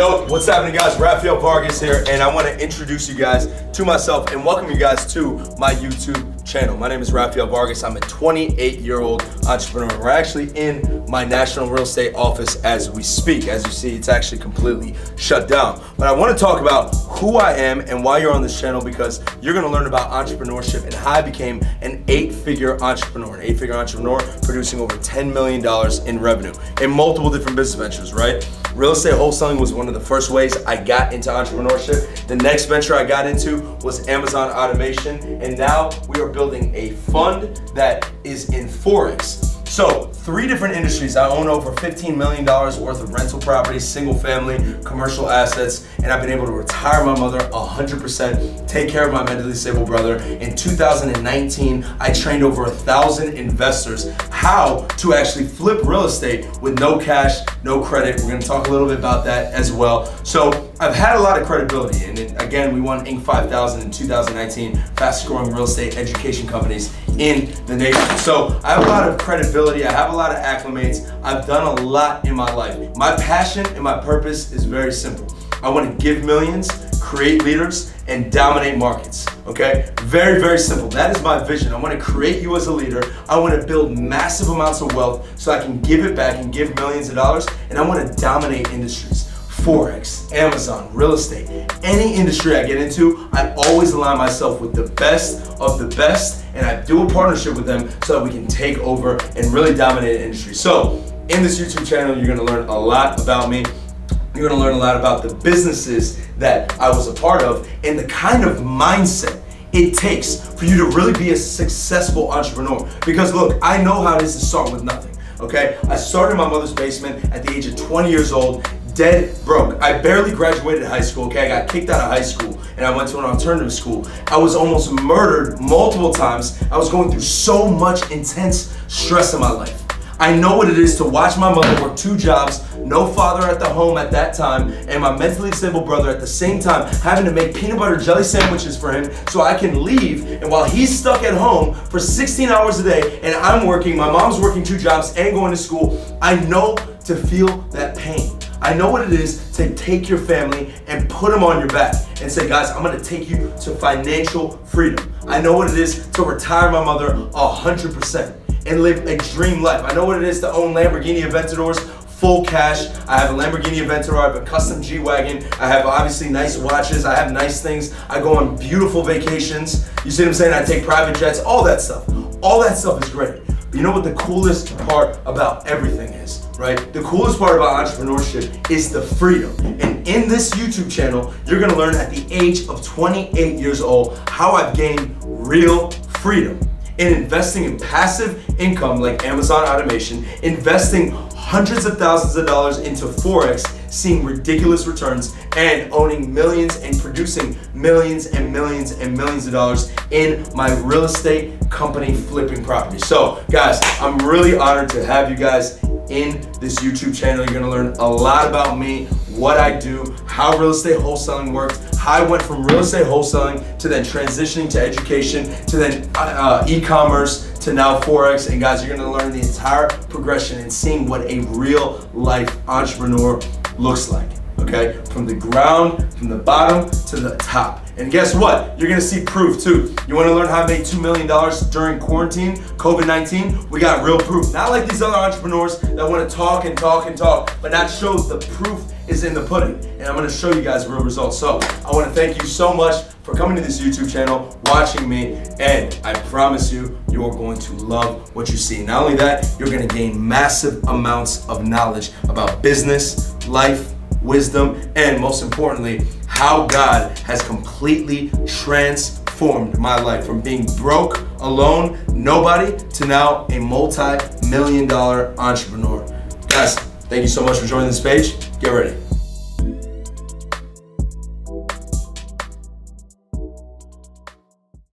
Yo, what's happening, guys? Raphael Vargas here, and I want to introduce you guys to myself and welcome you guys to my YouTube channel. My name is Raphael Vargas. I'm a 28-year-old entrepreneur. We're actually in my national real estate office as we speak. As you see, it's actually completely shut down. But I want to talk about who I am and why you're on this channel, because you're going to learn about entrepreneurship and how I became an 8-figure entrepreneur. An 8-figure entrepreneur producing over $10 million in revenue in multiple different business ventures, right? Real estate wholesaling was one of the first ways I got into entrepreneurship. The next venture I got into was Amazon automation, and now we are building a fund that is in Forex. So 3 different industries. I own over $15 million worth of rental properties, single family, commercial assets, and I've been able to retire my mother 100%, take care of my mentally disabled brother. In 2019, I trained over 1,000 investors how to actually flip real estate with no cash, no credit. We're gonna talk a little bit about that as well. So I've had a lot of credibility, and again, we won Inc. 5000 in 2019, fastest growing real estate education companies in the nation. So I have a lot of credibility, I have a lot of acclimates, I've done a lot in my life. My passion and my purpose is very simple. I want to give millions, create leaders, and dominate markets, okay? Very, very simple. That is my vision. I want to create you as a leader. I want to build massive amounts of wealth so I can give it back and give millions of dollars, and I want to dominate industries. Forex, Amazon, real estate, any industry I get into, I always align myself with the best of the best, and I do a partnership with them so that we can take over and really dominate an industry. So in this YouTube channel, you're gonna learn a lot about me. You're gonna learn a lot about the businesses that I was a part of and the kind of mindset it takes for you to really be a successful entrepreneur. Because look, I know how it is to start with nothing, okay? I started in my mother's basement at the age of 20 years old, dead broke. I barely graduated high school, okay? I got kicked out of high school and I went to an alternative school. I was almost murdered multiple times. I was going through so much intense stress in my life. I know what it is to watch my mother work 2 jobs, no father at the home at that time, and my mentally disabled brother at the same time having to make peanut butter jelly sandwiches for him so I can leave, and while he's stuck at home for 16 hours a day and I'm working, my mom's working 2 jobs and going to school, I know to feel that pain. I know what it is to take your family and put them on your back and say, guys, I'm gonna take you to financial freedom. I know what it is to retire my mother 100% and live a dream life. I know what it is to own Lamborghini Aventadors, full cash. I have a Lamborghini Aventador, I have a custom G-Wagon, I have obviously nice watches, I have nice things, I go on beautiful vacations. You see what I'm saying? I take private jets, all that stuff. All that stuff is great. But you know what the coolest part about everything is, right? The coolest part about entrepreneurship is the freedom. And in this YouTube channel, you're gonna learn at the age of 28 years old how I've gained real freedom in investing in passive income like Amazon automation, investing hundreds of thousands of dollars into Forex, seeing ridiculous returns, and owning millions and producing millions and millions and millions of dollars in my real estate company flipping property. So guys, I'm really honored to have you guys in this YouTube channel. You're gonna learn a lot about me, what I do, how real estate wholesaling works, how I went from real estate wholesaling to then transitioning to education, to then e-commerce, to now Forex. And guys, you're gonna learn the entire progression and seeing what a real life entrepreneur looks like, okay? From the ground, from the bottom to the top. And guess what? You're gonna see proof too. You wanna learn how to make $2 million during quarantine, COVID-19? We got real proof. Not like these other entrepreneurs that wanna talk and talk and talk, but not show the proof is in the pudding. And I'm gonna show you guys real results. So I wanna thank you so much for coming to this YouTube channel, watching me, and I promise you, you're going to love what you see. Not only that, you're gonna gain massive amounts of knowledge about business, life, wisdom, and most importantly, how God has completely transformed my life from being broke, alone, nobody, to now a multi-million-dollar entrepreneur. Guys, thank you so much for joining this page. Get ready.